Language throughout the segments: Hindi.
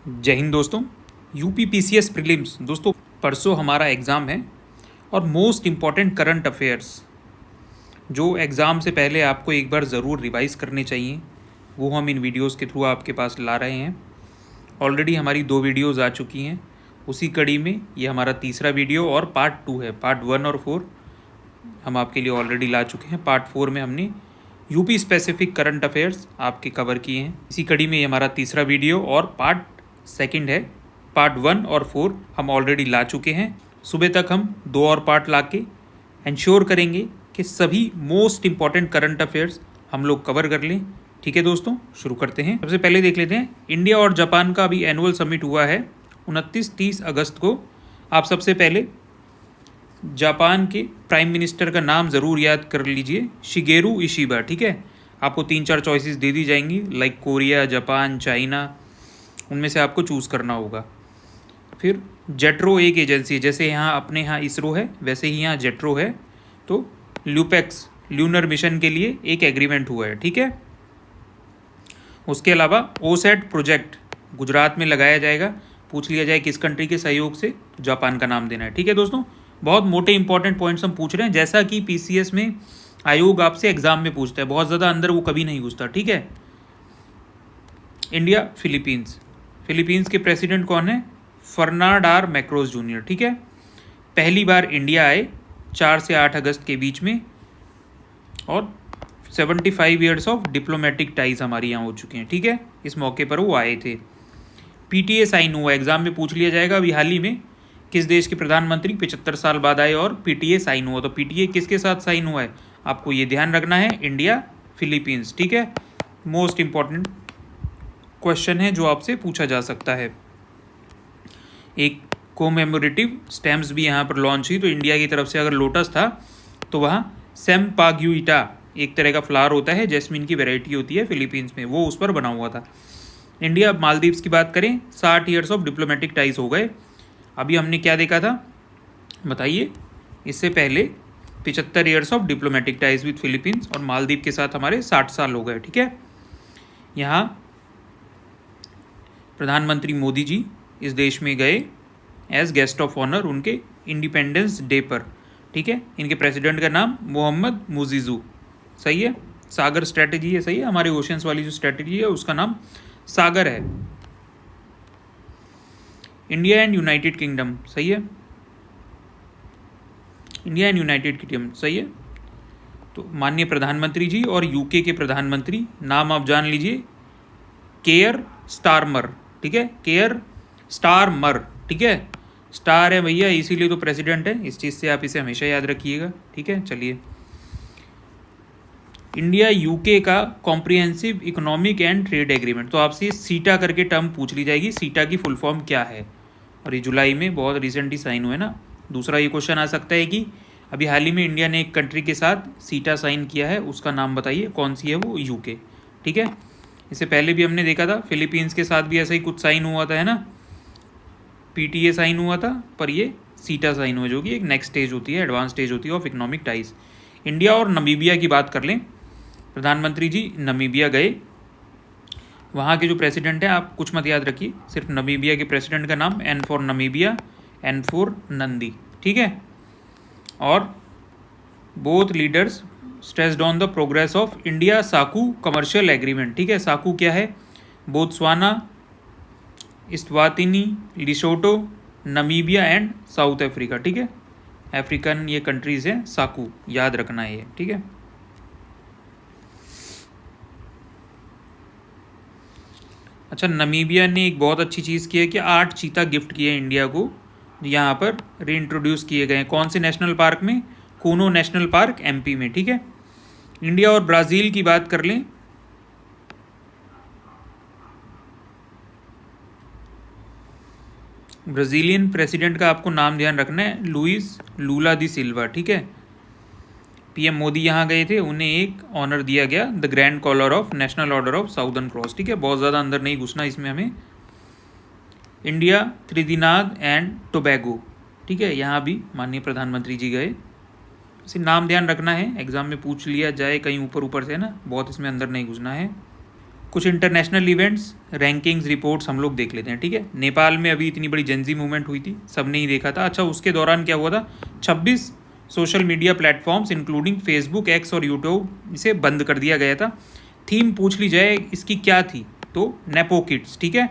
जय हिंद दोस्तों। यूपी पीसीएस प्रीलिम्स दोस्तों परसों हमारा एग्ज़ाम है और मोस्ट इम्पॉर्टेंट करंट अफेयर्स जो एग्ज़ाम से पहले आपको एक बार ज़रूर रिवाइज़ करने चाहिए वो हम इन वीडियोस के थ्रू आपके पास ला रहे हैं। ऑलरेडी हमारी 2 वीडियोस आ चुकी हैं, उसी कड़ी में ये हमारा तीसरा वीडियो और पार्ट 2 है। पार्ट 1 और 4 हम आपके लिए ऑलरेडी ला चुके हैं। पार्ट 4 में हमने यूपी स्पेसिफिक करंट अफेयर्स आपके कवर किए हैं। इसी कड़ी में ये हमारा तीसरा वीडियो और पार्ट सेकंड है। पार्ट 1 और 4 हम ऑलरेडी ला चुके हैं। सुबह तक हम 2 और पार्ट ला के इंश्योर करेंगे कि सभी मोस्ट इम्पॉर्टेंट करंट अफेयर्स हम लोग कवर कर लें। ठीक है दोस्तों, शुरू करते हैं। सबसे पहले देख लेते हैं, इंडिया और जापान का अभी एनुअल समिट हुआ है 29-30 अगस्त को। आप सबसे पहले जापान के प्राइम मिनिस्टर का नाम ज़रूर याद कर लीजिए, शिगेरू इशिबा। ठीक है, आपको 3-4 चॉइसेस दे दी जाएंगी, लाइक कोरिया, जापान, चाइना, उनमें से आपको चूज़ करना होगा। फिर जेट्रो एक एजेंसी है, जैसे यहाँ अपने यहाँ इसरो है वैसे ही यहाँ जेट्रो है, तो ल्यूपेक्स ल्यूनर मिशन के लिए एक एग्रीमेंट हुआ है। ठीक है, उसके अलावा ओसेट प्रोजेक्ट गुजरात में लगाया जाएगा। पूछ लिया जाए किस कंट्री के सहयोग से, जापान का नाम देना है। ठीक है दोस्तों, बहुत मोटे इंपॉर्टेंट पॉइंट्स हम पूछ रहे हैं, जैसा कि पीसीएस में आयोग आपसे एग्जाम में पूछता है, बहुत ज़्यादा अंदर वो कभी नहीं पूछता। ठीक है, इंडिया फिलीपींस, फिलीपींस के प्रेसिडेंट कौन है? Ferdinand R Marcos junior. ठीक है, पहली बार इंडिया आए 4 से 8 अगस्त के बीच में, और 75 ईयर्स ऑफ डिप्लोमेटिक टाइज हमारी यहाँ हो चुके हैं। ठीक है, इस मौके पर वो आए थे। पीटीए साइन हुआ, एग्जाम में पूछ लिया जाएगा अभी हाल ही में किस देश के प्रधानमंत्री 75 साल बाद आए और पीटीए साइन हुआ, तो पीटीए किसके साथ साइन हुआ है आपको ये ध्यान रखना है, इंडिया फिलीपींस। ठीक है, मोस्ट इंपॉर्टेंट क्वेश्चन है जो आपसे पूछा जा सकता है। एक कोमेमोरेटिव स्टैम्प्स भी यहाँ पर लॉन्च हुई, तो इंडिया की तरफ से अगर लोटस था तो वहाँ सेम्पाग्यूइटा एक तरह का फ्लावर होता है, जैस्मिन की वैरायटी होती है फिलीपींस में, वो उस पर बना हुआ था। इंडिया मालदीव्स की बात करें, 60 ईयर्स ऑफ डिप्लोमेटिक टाइज हो गए। अभी हमने क्या देखा था बताइए, इससे पहले 75 years of diplomatic ties with Philippines, और मालदीव के साथ हमारे 60 साल हो गए। ठीक है, यहाँ प्रधानमंत्री मोदी जी इस देश में गए एज गेस्ट ऑफ ऑनर उनके इंडिपेंडेंस डे पर। ठीक है, इनके प्रेसिडेंट का नाम मोहम्मद मुजीजू, सही है। सागर स्ट्रेटजी है, सही है, हमारे ओशियंस वाली जो स्ट्रेटजी है उसका नाम सागर है। इंडिया एंड यूनाइटेड किंगडम, सही है, इंडिया एंड यूनाइटेड किंगडम, सही है। तो माननीय प्रधानमंत्री जी और यूके के प्रधानमंत्री, नाम आप जान लीजिए, केयर स्टारमर। ठीक है, केयर स्टारमर। ठीक है, स्टार है भैया, इसीलिए तो प्रेसिडेंट है, इस चीज़ से आप इसे हमेशा याद रखिएगा। ठीक है, चलिए, इंडिया यूके का comprehensive economic and trade agreement, तो आपसे सीटा करके टर्म पूछ ली जाएगी, सीटा की फुल फॉर्म क्या है, और ये जुलाई में बहुत रिसेंटली साइन हुए ना। दूसरा ये क्वेश्चन आ सकता है कि अभी हाल ही में इंडिया ने एक कंट्री के साथ सीटा साइन किया है, उसका नाम बताइए कौन सी है वो, यूके। ठीक है, इससे पहले भी हमने देखा था फिलीपींस के साथ भी ऐसा ही कुछ साइन हुआ था, है ना, पीटीए साइन हुआ था, पर ये सीटा साइन हुआ, जो कि एक नेक्स्ट स्टेज होती है, एडवांस स्टेज होती है ऑफ इकोनॉमिक टाइज। इंडिया और नमीबिया की बात कर लें, प्रधानमंत्री जी नमीबिया गए, वहाँ के जो प्रेसिडेंट हैं आप कुछ मत याद रखिए, सिर्फ नमीबिया के प्रेसिडेंट का नाम, N for Namibia, N for Nandi. ठीक है, और both leaders stressed on the progress of India SACU commercial agreement. ठीक है, साकू क्या है? Botswana, Eswatini, Lesotho, Namibia and South Africa. ठीक है, अफ्रीकन ये कंट्रीज़ हैं, साकू याद रखना है ये। ठीक है, अच्छा, नमीबिया ने एक बहुत अच्छी चीज़ की है कि 8 चीता गिफ्ट किए इंडिया को, यहाँ पर रीइंट्रोड्यूस किए गए हैं। कौन से नेशनल पार्क में? कूनो नेशनल पार्क, एमपी में। ठीक है, इंडिया और ब्राज़ील की बात कर लें, ब्राज़ीलियन प्रेसिडेंट का आपको नाम ध्यान रखना है, लुइस लूला दी सिल्वा। ठीक है, पीएम मोदी यहाँ गए थे, उन्हें एक ऑनर दिया गया, the grand collar of national order of southern cross. ठीक है, बहुत ज़्यादा अंदर नहीं घुसना इसमें हमें। इंडिया त्रिदिनाद एंड टोबैगो, ठीक है, यहाँ भी माननीय प्रधानमंत्री जी गए। इसे नाम ध्यान रखना है, एग्जाम में पूछ लिया जाए कहीं ऊपर ऊपर से ना, बहुत इसमें अंदर नहीं घुसना है। कुछ इंटरनेशनल इवेंट्स, रैंकिंग्स, रिपोर्ट्स हम लोग देख लेते हैं, ठीक है। नेपाल में अभी इतनी बड़ी जेंजी मूवमेंट हुई थी, सबने ही देखा था। अच्छा, उसके दौरान क्या हुआ था, 26 social media platforms including Facebook, x और यूट्यूब इसे बंद कर दिया गया था। थीम पूछ ली जाए इसकी क्या थी, तो नेपो किड्स, ठीक है।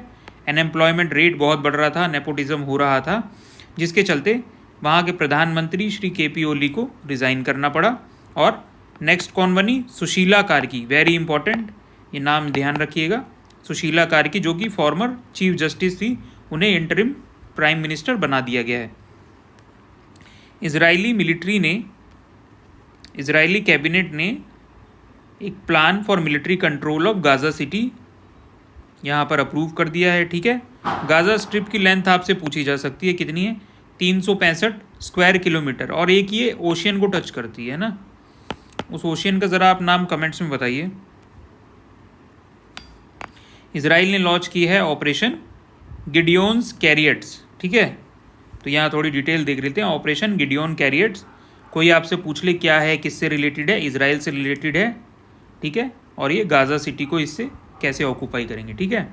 अनएम्प्लॉयमेंट रेट बहुत बढ़ रहा था, नेपोटिज्म हो रहा था, जिसके चलते वहाँ के प्रधानमंत्री श्री KP ओली को रिज़ाइन करना पड़ा। और नेक्स्ट कौन बनी, सुशीला कार्की, वेरी इंपॉर्टेंट, ये नाम ध्यान रखिएगा। सुशीला कार्की जो कि फॉर्मर चीफ जस्टिस थी, उन्हें इंटरिम प्राइम मिनिस्टर बना दिया गया है। इजरायली कैबिनेट ने एक plan for military control of Gaza city यहाँ पर अप्रूव कर दिया है, ठीक है। गाज़ा स्ट्रिप की लेंथ आपसे पूछी जा सकती है, कितनी है, 365 स्क्वायर किलोमीटर, और एक ये ओशियन को टच करती है ना। उस ओशियन का ज़रा आप नाम कमेंट्स में बताइए। इसराइल ने लॉन्च की है ऑपरेशन गिडियोन्स कैरियट्स, ठीक है। तो यहाँ थोड़ी डिटेल देख लेते हैं। ऑपरेशन गिडियोन कैरियट्स, कोई आपसे पूछ ले क्या है, किससे रिलेटेड है, इसराइल से रिलेटेड है, ठीक है। और ये गाज़ा सिटी को इससे कैसे ऑक्यूपाई करेंगे, ठीक है।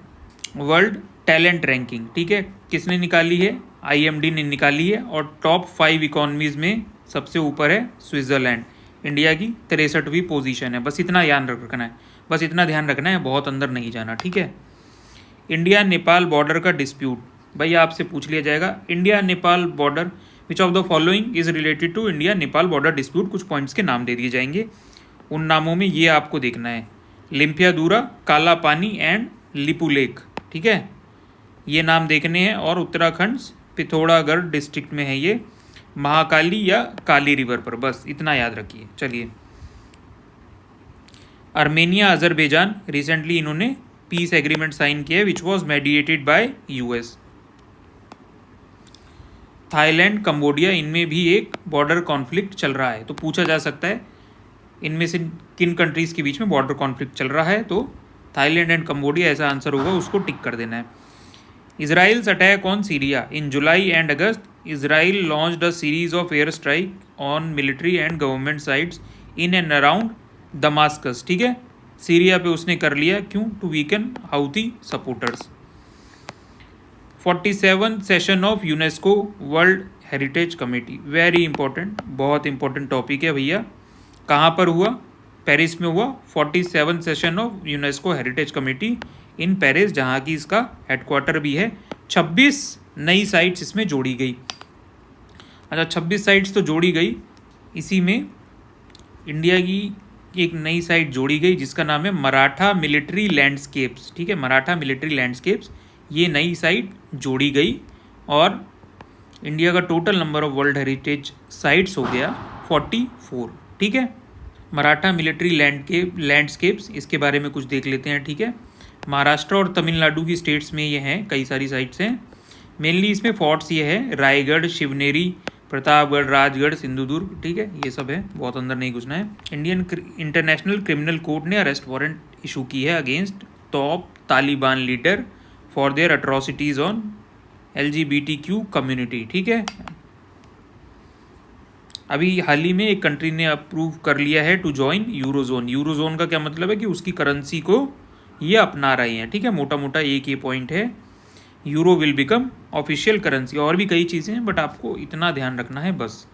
वर्ल्ड टैलेंट रैंकिंग, ठीक है, किसने निकाली है, IMD ने निकाली है। और टॉप 5 इकोनॉमीज़ में सबसे ऊपर है स्विट्ज़रलैंड, इंडिया की 63वीं पोजीशन है। बस इतना ध्यान रखना है, बस इतना ध्यान रखना है, बहुत अंदर नहीं जाना, ठीक है। इंडिया नेपाल बॉर्डर का डिस्प्यूट, भाई आपसे पूछ लिया जाएगा, India Nepal border which of the following is related to India Nepal border dispute. कुछ पॉइंट्स के नाम दे दिए जाएंगे, उन नामों में ये आपको देखना है, लिम्पियादूरा, काला पानी एंड लिपुलेक, ठीक है, ये नाम देखने हैं। और उत्तराखंड पिथौरागढ़ डिस्ट्रिक्ट में है ये, महाकाली या काली रिवर पर, बस इतना याद रखिए। चलिए, आर्मेनिया अजरबैजान, रिसेंटली इन्होंने पीस एग्रीमेंट साइन किया है which was mediated bye US। Thailand, Cambodia, इनमें भी एक बॉर्डर कॉन्फ्लिक्ट चल रहा है, तो पूछा जा सकता है इनमें से किन कंट्रीज़ के बीच में बॉर्डर कॉन्फ्लिक्ट चल रहा है, तो थाईलैंड एंड कंबोडिया ऐसा आंसर होगा, उसको टिक कर देना है। Israel's attack on Syria in July and August, Israel launched a series of airstrike on military and government sites in and around Damascus, ठीक है। सीरिया पे उसने कर लिया, क्यों, to weaken Houthi supporters. 47 session of UNESCO world heritage committee, very important, बहुत इंपॉर्टेंट टॉपिक है भैया। कहाँ पर हुआ, पेरिस में हुआ 47 session of UNESCO heritage committee in Paris, जहाँ की इसका हेडक्वार्टर भी है। 26 नई साइट्स इसमें जोड़ी गई। अच्छा, 26 साइट्स तो जोड़ी गई, इसी में इंडिया की एक नई साइट जोड़ी गई जिसका नाम है मराठा मिलिट्री लैंडस्केप्स, ठीक है, मराठा मिलिट्री लैंडस्केप्स, ये नई साइट जोड़ी गई। और इंडिया का total number of world heritage sites हो गया 44, ठीक है। मराठा मिलिट्री लैंडस्केप्स, इसके बारे में कुछ देख लेते हैं, ठीक है। महाराष्ट्र और तमिलनाडु की स्टेट्स में ये हैं, कई सारी साइट्स हैं। मेनली इसमें फोर्ट्स ये है, रायगढ़, शिवनेरी, प्रतापगढ़, राजगढ़, सिंधुदुर्ग, ठीक है, ये सब है, बहुत अंदर नहीं घुसना है। इंटरनेशनल क्रिमिनल कोर्ट ने अरेस्ट वारंट इशू की है against top Taliban leader for their atrocities on LGBTQ community, ठीक है। अभी हाल ही में एक कंट्री ने अप्रूव कर लिया है टू ज्वाइन यूरोजोन। यूरोजोन का क्या मतलब है कि उसकी करेंसी को ये अपना रहे हैं, ठीक है, मोटा मोटा एक ये पॉइंट है, euro will become official currency. और भी कई चीज़ें हैं, बट आपको इतना ध्यान रखना है बस।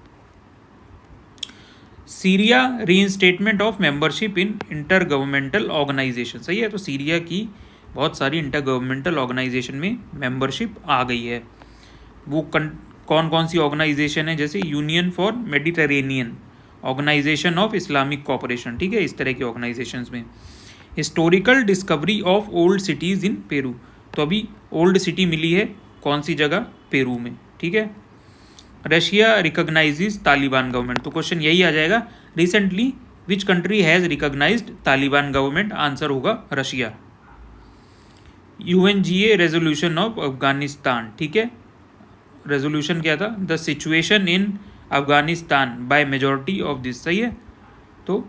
Syria reinstatement of membership in inter governmental organization, सही है, तो सीरिया की बहुत सारी इंटर गवर्नमेंटल ऑर्गेनाइजेशन में मेंबरशिप आ गई है। वो कौन कौन सी ऑर्गेनाइजेशन है, जैसे union for Mediterranean, organization of Islamic cooperation, ठीक है, इस तरह की ऑर्गेनाइजेशंस में। Historical discovery of old cities in Peru, तो अभी ओल्ड सिटी मिली है कौन सी जगह, पेरू में, ठीक है। रशिया रिकॉग्नाइजेज तालिबान गवर्नमेंट, तो क्वेश्चन यही आ जाएगा, recently which country has recognized Taliban government, answer होगा Russia. UNGA resolution of Afghanistan, ठीक है, रेजोल्यूशन क्या था, the situation in Afghanistan by majority of this, सही है। तो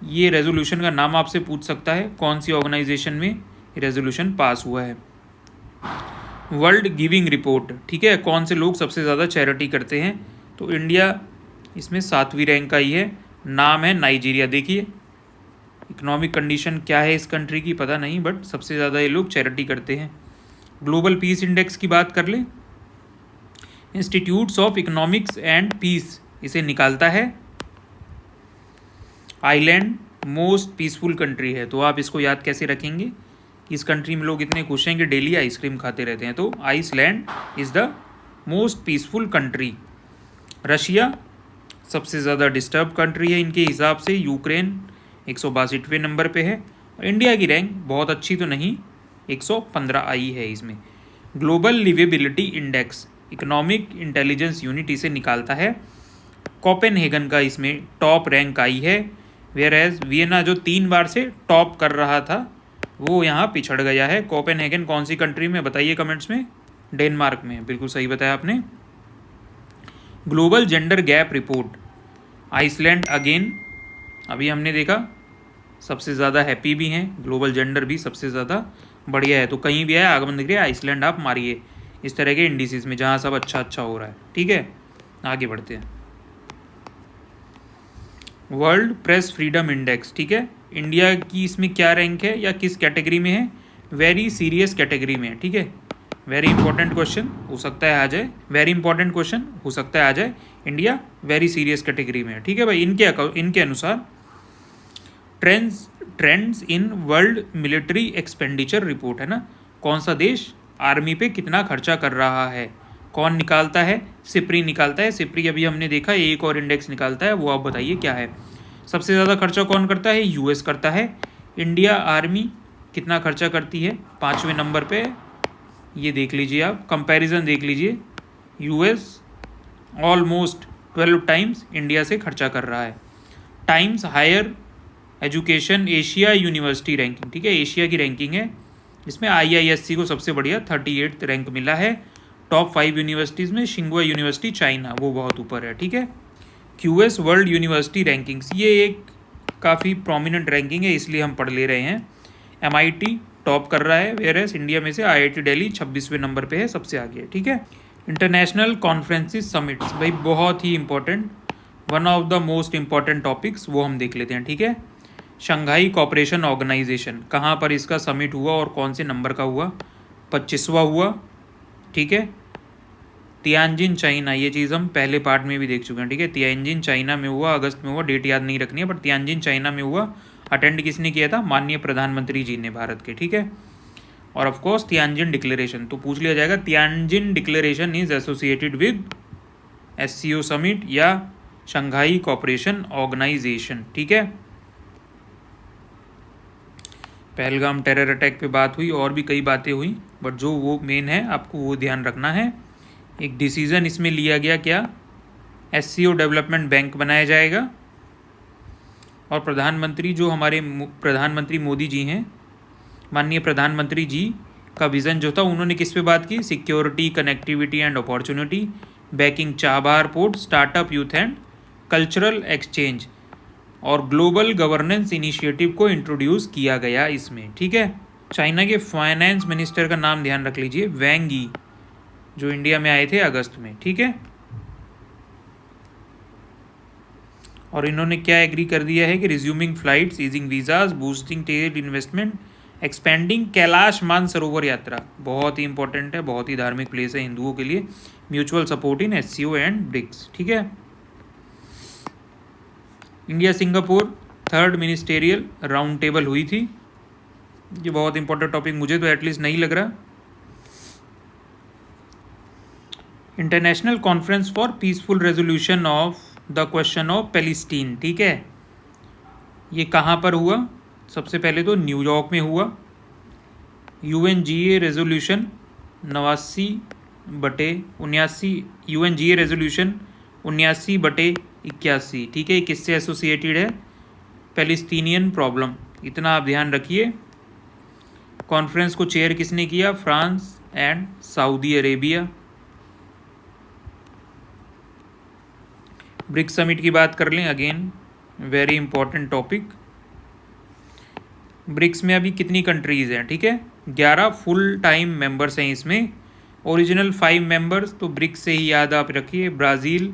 ये रेजोल्यूशन का नाम आपसे पूछ सकता है, कौन सी ऑर्गेनाइजेशन में रेजोल्यूशन पास हुआ है। वर्ल्ड गिविंग रिपोर्ट, ठीक है, कौन से लोग सबसे ज़्यादा चैरिटी करते हैं, तो इंडिया इसमें 7वीं रैंक का ही है, नाम है नाइजीरिया। देखिए इकोनॉमिक कंडीशन क्या है इस कंट्री की पता नहीं, बट सबसे ज़्यादा ये लोग चैरिटी करते हैं। ग्लोबल पीस इंडेक्स की बात कर लें, institutes of economics and peace इसे निकालता है। आइलैंड मोस्ट पीसफुल कंट्री है, तो आप इसको याद कैसे रखेंगे? इस कंट्री में लोग इतने खुश हैं कि डेली आइसक्रीम खाते रहते हैं, तो Iceland is the most peaceful country. Russia सबसे ज़्यादा डिस्टर्ब कंट्री है इनके हिसाब से, यूक्रेन 162वें नंबर पे है। और इंडिया की रैंक बहुत अच्छी तो नहीं, 115 आई है इसमें। Global liveability index economic intelligence unit इसे निकालता है। कोपेनहेगन का इसमें टॉप रैंक आई है, वेयर एज वियना जो 3 बार से टॉप कर रहा था वो यहाँ पिछड़ गया है। कोपेनहेगन कौन सी कंट्री में बताइए कमेंट्स में? डेनमार्क में, बिल्कुल सही बताया आपने। Global gender gap report, Iceland again अभी हमने देखा सबसे ज़्यादा हैप्पी भी हैं, ग्लोबल जेंडर भी सबसे ज़्यादा बढ़िया है, तो कहीं भी आए आगमन दिख रही है आइसलैंड आप मारिए इस तरह के इंडिसेस में जहाँ सब अच्छा अच्छा हो रहा है। ठीक है, आगे बढ़ते हैं। वर्ल्ड प्रेस फ्रीडम इंडेक्स, ठीक है, इंडिया की इसमें क्या रैंक है या किस कैटेगरी में है? वेरी सीरियस कैटेगरी में है। ठीक है, वेरी इंपॉर्टेंट क्वेश्चन हो सकता है आ जाए, वेरी इंपॉर्टेंट क्वेश्चन हो सकता है आ जाए। इंडिया वेरी सीरियस कैटेगरी में है। ठीक है भाई, इनके अनुसार trends in world military expenditure report है ना, कौन सा देश आर्मी पे कितना खर्चा कर रहा है, कौन निकालता है? सिप्री निकालता है। सिप्री अभी हमने देखा, एक और इंडेक्स निकालता है, वो आप बताइए क्या है। सबसे ज़्यादा खर्चा कौन करता है? यूएस करता है। इंडिया आर्मी कितना खर्चा करती है? 5वें नंबर पे, ये देख लीजिए आप, कंपैरिजन देख लीजिए। यूएस ऑलमोस्ट 12 टाइम्स इंडिया से खर्चा कर रहा है। Times Higher Education Asia university ranking, ठीक है, एशिया की रैंकिंग है, इसमें आईआईएससी को सबसे बढ़िया 38 रैंक मिला है। टॉप 5 यूनिवर्सिटीज़ में शिंगुआ यूनिवर्सिटी चाइना वो बहुत ऊपर है। ठीक है, क्यूएस वर्ल्ड यूनिवर्सिटी रैंकिंग्स, ये एक काफ़ी प्रोमिनेंट रैंकिंग है इसलिए हम पढ़ ले रहे हैं। एमआईटी टॉप कर रहा है, वेयरएस इंडिया में से आईआईटी दिल्ली 26वें नंबर पे है, सबसे आगे है। ठीक है, इंटरनेशनल कॉन्फ्रेंसिस समिट्स, भाई बहुत ही important, one of the most important topics, वो हम देख लेते हैं। ठीक है, शंघाई कोऑपरेशन ऑर्गेनाइजेशन, कहाँ पर इसका समिट हुआ और कौन से नंबर का हुआ? 25वां हुआ। ठीक है, तियानजिन चाइना, ये चीज़ हम पहले पार्ट में भी देख चुके हैं। ठीक है, तियानजिन चाइना में हुआ, अगस्त में हुआ, डेट याद नहीं रखनी है, बट तियानजिन चाइना में हुआ। अटेंड किसने किया था? माननीय प्रधानमंत्री जी ने भारत के। ठीक है, और ऑफ कोर्स तियानजिन डिक्लेरेशन तो पूछ लिया जाएगा, Tianjin declaration is associated with SCO summit या शंघाई कोऑपरेशन ऑर्गेनाइजेशन। ठीक है, पहलगाम टेरर अटैक पे बात हुई, और भी कई बातें हुई, बट जो वो मेन है आपको वो ध्यान रखना है। एक डिसीज़न इसमें लिया गया, क्या? एससीओ डेवलपमेंट बैंक बनाया जाएगा। और प्रधानमंत्री जो हमारे प्रधानमंत्री मोदी जी हैं, माननीय प्रधानमंत्री जी का विज़न जो था, उन्होंने किस पे बात की? Security, connectivity and opportunity, banking Chabahar port, startup, youth and cultural exchange और ग्लोबल गवर्नेंस इनिशिएटिव को इंट्रोड्यूस किया गया इसमें। ठीक है, चाइना के फाइनेंस मिनिस्टर का नाम ध्यान रख लीजिए, वैंग यी, जो इंडिया में आए थे अगस्त में। ठीक है, और इन्होंने क्या एग्री कर दिया है कि resuming flights, easing visas, boosting trade investment, expanding Kailash Mansarovar यात्रा, बहुत ही इंपॉर्टेंट है, बहुत ही धार्मिक प्लेस है हिंदुओं के लिए, mutual support in SCO and BRICS. ठीक है, India Singapore 3rd ministerial round table हुई थी, ये बहुत इंपॉर्टेंट टॉपिक मुझे तो एटलीस्ट नहीं लग रहा। International conference for peaceful resolution of the question of Palestine, ठीक है, ये कहाँ पर हुआ? सबसे पहले तो न्यूयॉर्क में हुआ। UNGA रेजोल्यूशन 89/79, UNGA रेजोल्यूशन 79/81, ठीक है, किससे एसोसिएटेड है? पैलेस्टीनियन प्रॉब्लम, इतना आप ध्यान रखिए। कॉन्फ्रेंस को चेयर किसने किया? France and Saudi Arabia. BRICS summit की बात कर लें, again very important topic. BRICS में अभी कितनी कंट्रीज़ हैं? ठीक है, 11 फुल टाइम मेंबर्स हैं इसमें, ओरिजिनल 5 मेंबर्स तो ब्रिक्स से ही याद आप रखिए, Brazil,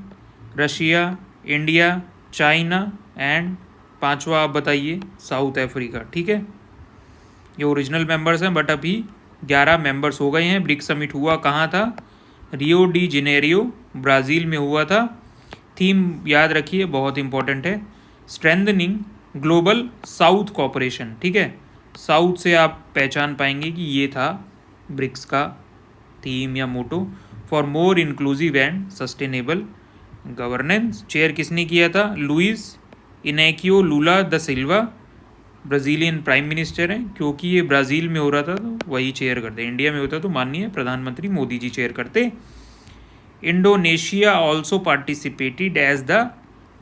Russia, India, China and पांचवा आप बताइए, साउथ अफ्रीका। ठीक है, ये ओरिजिनल मेंबर्स हैं, बट अभी 11 मेंबर्स हो गए हैं। ब्रिक्स समिट हुआ कहाँ था? रियो डी जेनेरियो, ब्राज़ील में हुआ था। थीम याद रखिए, बहुत इंपॉर्टेंट है, स्ट्रेंथनिंग ग्लोबल साउथ कॉपरेशन। ठीक है, साउथ से आप पहचान पाएंगे कि ये था ब्रिक्स का थीम या motto, for more inclusive and sustainable governance. Chair किसने किया था? Luiz Inacio Lula da Silva, Brazilian prime minister हैं। क्योंकि ये ब्राज़ील में हो रहा था तो वही चेयर करते, इंडिया में होता तो माननीय प्रधानमंत्री मोदी जी चेयर करते। Indonesia also participated as the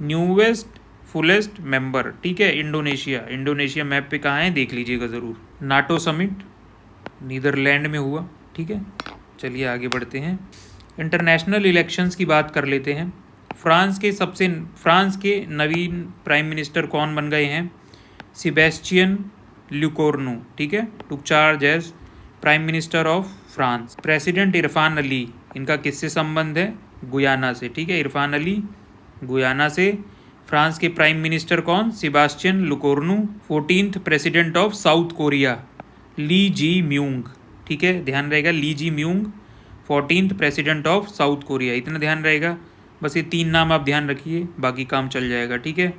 newest fullest member. ठीक है, इंडोनेशिया मैप पे कहाँ है देख लीजिएगा ज़रूर। नाटो समिट नीदरलैंड में हुआ। ठीक है, चलिए आगे बढ़ते हैं। इंटरनेशनल इलेक्शंस की बात कर लेते हैं। फ्रांस के नवीन प्राइम मिनिस्टर कौन बन गए हैं? Sebastien Lecornu. ठीक है, took charge as prime minister of France. President Irfaan Ali, इनका किससे संबंध है? गुयाना से। ठीक है, इरफान अली गुयाना से। फ्रांस के प्राइम मिनिस्टर कौन? Sebastien Lecornu. 14th president of South Korea, Lee Jae Myung. ठीक है, ध्यान रहेगा, Lee Jae Myung 14th president of South Korea. इतना ध्यान रहेगा, बस ये 3 नाम आप ध्यान रखिए, बाकी काम चल जाएगा। ठीक है,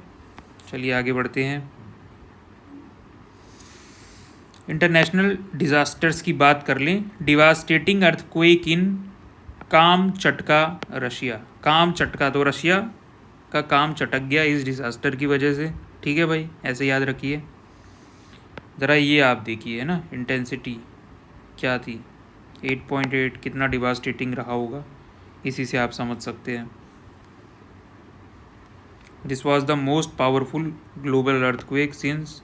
चलिए आगे बढ़ते हैं। इंटरनेशनल डिज़ास्टर्स की बात कर लें। डिवास्टेटिंग अर्थक्वेक इन कामचटका, रशिया। कामचटका, तो रशिया का काम चटक गया इस डिज़ास्टर की वजह से। ठीक है भाई, ऐसे याद रखिए। ज़रा ये आप देखिए, है ना, इंटेंसिटी क्या थी, 8.8, कितना डिवास्टेटिंग रहा होगा, इसी से आप समझ सकते हैं। This was the most powerful global earthquake since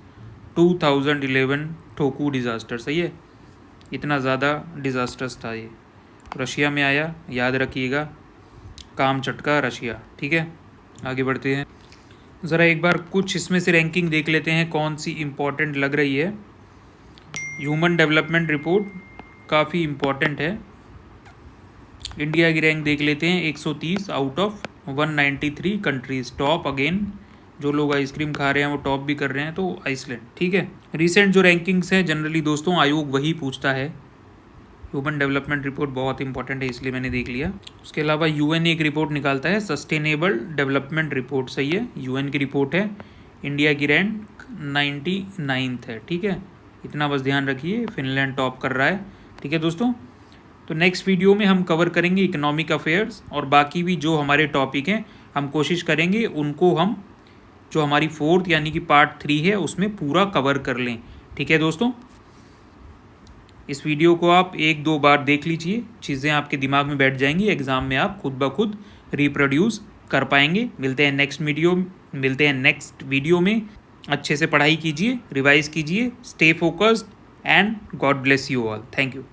2011 Tohoku disaster. सही है, इतना ज़्यादा डिज़ास्टर्स था ये। रशिया में आया, याद रखिएगा, काम चटका रशिया। ठीक है, आगे बढ़ते हैं। ज़रा एक बार कुछ इसमें से रैंकिंग देख लेते हैं कौन सी इम्पोर्टेंट लग रही है। ह्यूमन डेवलपमेंट रिपोर्ट काफ़ी इम्पोर्टेंट है। इंडिया की रैंक देख लेते हैं, 130 out of 193 countries. Top again, जो लोग आइसक्रीम खा रहे हैं वो टॉप भी कर रहे हैं, तो आइसलैंड। ठीक है, रिसेंट जो रैंकिंग्स हैं जनरली दोस्तों आयोग वही पूछता है। ह्यूमन डेवलपमेंट रिपोर्ट बहुत इंपॉर्टेंट है, इसलिए मैंने देख लिया। उसके अलावा यूएन एक रिपोर्ट निकालता है, सस्टेनेबल डेवलपमेंट रिपोर्ट। सही है, यूएन की रिपोर्ट है। इंडिया की रैंक 99th है। ठीक है, इतना बस ध्यान रखिए, फिनलैंड टॉप कर रहा है। ठीक है दोस्तों, तो नेक्स्ट वीडियो में हम कवर करेंगे इकोनॉमिक अफेयर्स, और बाकी भी जो हमारे टॉपिक हैं हम कोशिश करेंगे उनको हम जो हमारी 4th यानी कि पार्ट 3 है उसमें पूरा कवर कर लें। ठीक है दोस्तों, इस वीडियो को आप 1-2 बार देख लीजिए, चीज़ें आपके दिमाग में बैठ जाएंगी, एग्ज़ाम में आप खुद ब खुद रिप्रोड्यूस कर पाएंगे। मिलते हैं नेक्स्ट वीडियो में। अच्छे से पढ़ाई कीजिए, रिवाइज कीजिए, stay focused and God bless you all. Thank you.